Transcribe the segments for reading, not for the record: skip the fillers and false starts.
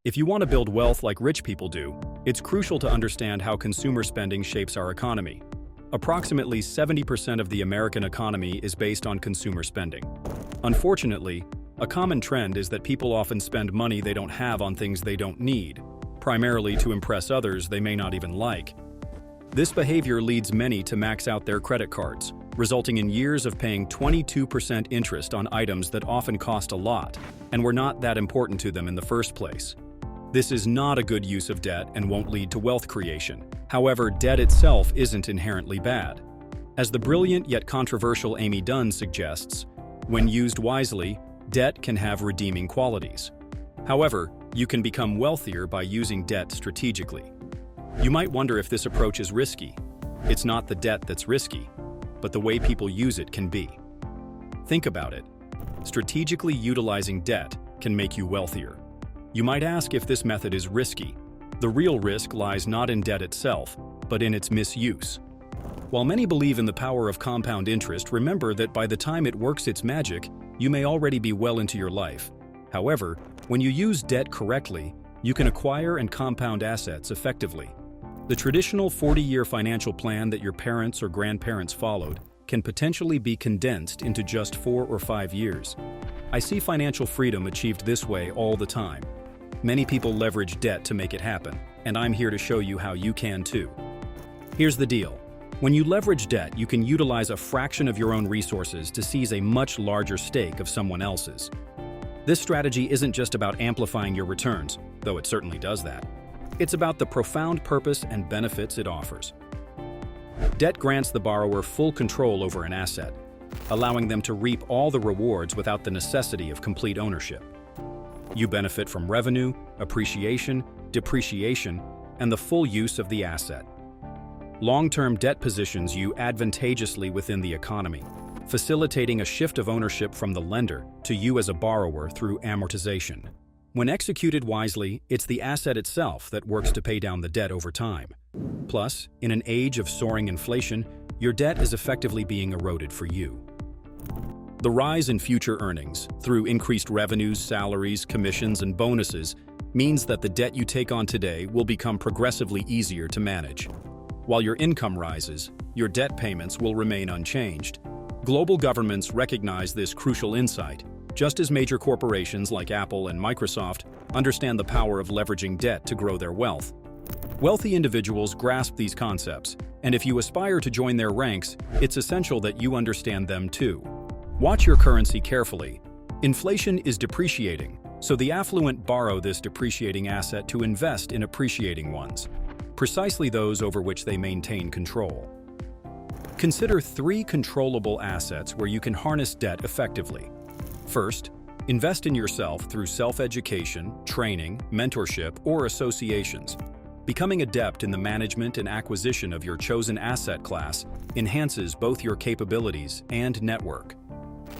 If you want to build wealth like rich people do, it's crucial to understand how consumer spending shapes our economy. Approximately 70% of the American economy is based on consumer spending. Unfortunately, a common trend is that people often spend money they don't have on things they don't need, primarily to impress others they may not even like. This behavior leads many to max out their credit cards, resulting in years of paying 22% interest on items that often cost a lot and were not that important to them in the first place. This is not a good use of debt and won't lead to wealth creation. However, debt itself isn't inherently bad. As the brilliant yet controversial Amy Dunn suggests, when used wisely, debt can have redeeming qualities. However, you can become wealthier by using debt strategically. You might wonder if this approach is risky. It's not the debt that's risky, but the way people use it can be. Think about it. Strategically utilizing debt can make you wealthier. You might ask if this method is risky. The real risk lies not in debt itself, but in its misuse. While many believe in the power of compound interest, remember that by the time it works its magic, you may already be well into your life. However, when you use debt correctly, you can acquire and compound assets effectively. The traditional 40-year financial plan that your parents or grandparents followed can potentially be condensed into just 4 or 5 years. I see financial freedom achieved this way all the time. Many people leverage debt to make it happen, and I'm here to show you how you can too. Here's the deal. When you leverage debt, you can utilize a fraction of your own resources to seize a much larger stake of someone else's. This strategy isn't just about amplifying your returns, though it certainly does that. It's about the profound purpose and benefits it offers. Debt grants the borrower full control over an asset, allowing them to reap all the rewards without the necessity of complete ownership. You benefit from revenue, appreciation, depreciation, and the full use of the asset. Long-term debt positions you advantageously within the economy, facilitating a shift of ownership from the lender to you as a borrower through amortization. When executed wisely, it's the asset itself that works to pay down the debt over time. Plus, in an age of soaring inflation, your debt is effectively being eroded for you. The rise in future earnings, through increased revenues, salaries, commissions, and bonuses, means that the debt you take on today will become progressively easier to manage. While your income rises, your debt payments will remain unchanged. Global governments recognize this crucial insight, just as major corporations like Apple and Microsoft understand the power of leveraging debt to grow their wealth. Wealthy individuals grasp these concepts, and if you aspire to join their ranks, it's essential that you understand them too. Watch your currency carefully. Inflation is depreciating, so the affluent borrow this depreciating asset to invest in appreciating ones, precisely those over which they maintain control. Consider 3 controllable assets where you can harness debt effectively. First, invest in yourself through self-education, training, mentorship, or associations. Becoming adept in the management and acquisition of your chosen asset class enhances both your capabilities and network.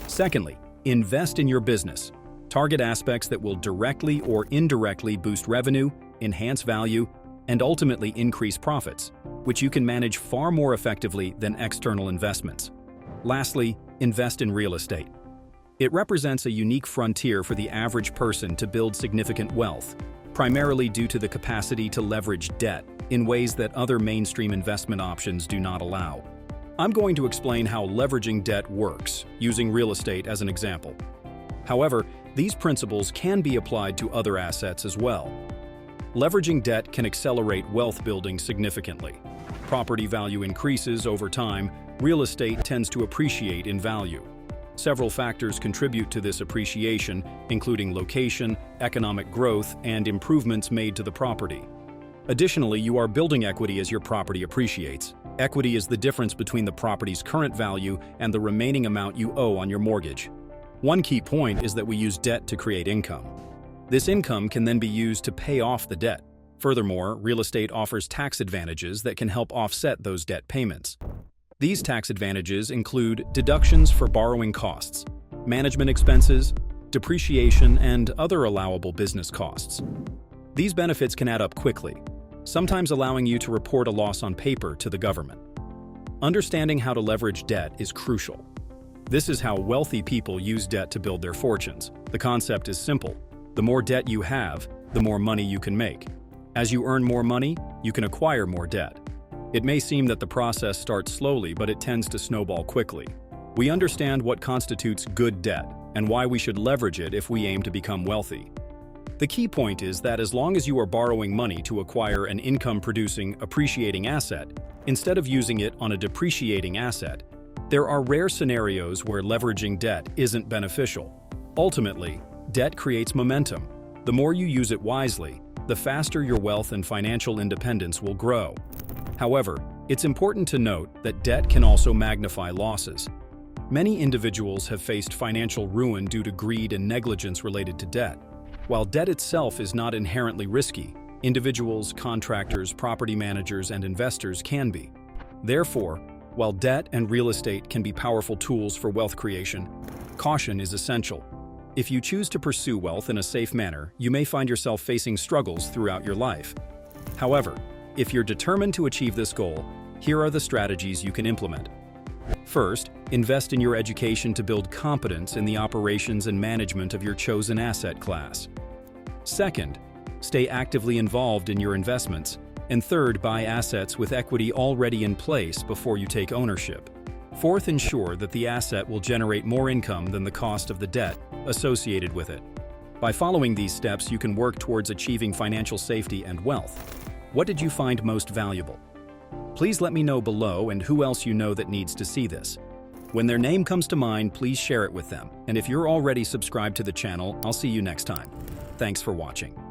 Secondly, invest in your business. Target aspects that will directly or indirectly boost revenue, enhance value, and ultimately increase profits, which you can manage far more effectively than external investments. Lastly, invest in real estate. It represents a unique frontier for the average person to build significant wealth, primarily due to the capacity to leverage debt in ways that other mainstream investment options do not allow. I'm going to explain how leveraging debt works, using real estate as an example. However, these principles can be applied to other assets as well. Leveraging debt can accelerate wealth building significantly. Property value increases over time, real estate tends to appreciate in value. Several factors contribute to this appreciation, including location, economic growth, and improvements made to the property. Additionally, you are building equity as your property appreciates. Equity is the difference between the property's current value and the remaining amount you owe on your mortgage. One key point is that we use debt to create income. This income can then be used to pay off the debt. Furthermore, real estate offers tax advantages that can help offset those debt payments. These tax advantages include deductions for borrowing costs, management expenses, depreciation, and other allowable business costs. These benefits can add up quickly, sometimes allowing you to report a loss on paper to the government. Understanding how to leverage debt is crucial. This is how wealthy people use debt to build their fortunes. The concept is simple. The more debt you have, the more money you can make. As you earn more money, you can acquire more debt. It may seem that the process starts slowly, but it tends to snowball quickly. We understand what constitutes good debt and why we should leverage it if we aim to become wealthy. The key point is that as long as you are borrowing money to acquire an income-producing, appreciating asset, instead of using it on a depreciating asset, there are rare scenarios where leveraging debt isn't beneficial. Ultimately, debt creates momentum. The more you use it wisely, the faster your wealth and financial independence will grow. However, it's important to note that debt can also magnify losses. Many individuals have faced financial ruin due to greed and negligence related to debt. While debt itself is not inherently risky, individuals, contractors, property managers, and investors can be. Therefore, while debt and real estate can be powerful tools for wealth creation, caution is essential. If you choose to pursue wealth in a safe manner, you may find yourself facing struggles throughout your life. However, if you're determined to achieve this goal, here are the strategies you can implement. First, invest in your education to build competence in the operations and management of your chosen asset class. Second, stay actively involved in your investments. And third, buy assets with equity already in place before you take ownership. Fourth, ensure that the asset will generate more income than the cost of the debt associated with it. By following these steps, you can work towards achieving financial safety and wealth. What did you find most valuable? Please let me know below and who else you know that needs to see this. When their name comes to mind, please share it with them. And if you're already subscribed to the channel, I'll see you next time. Thanks for watching.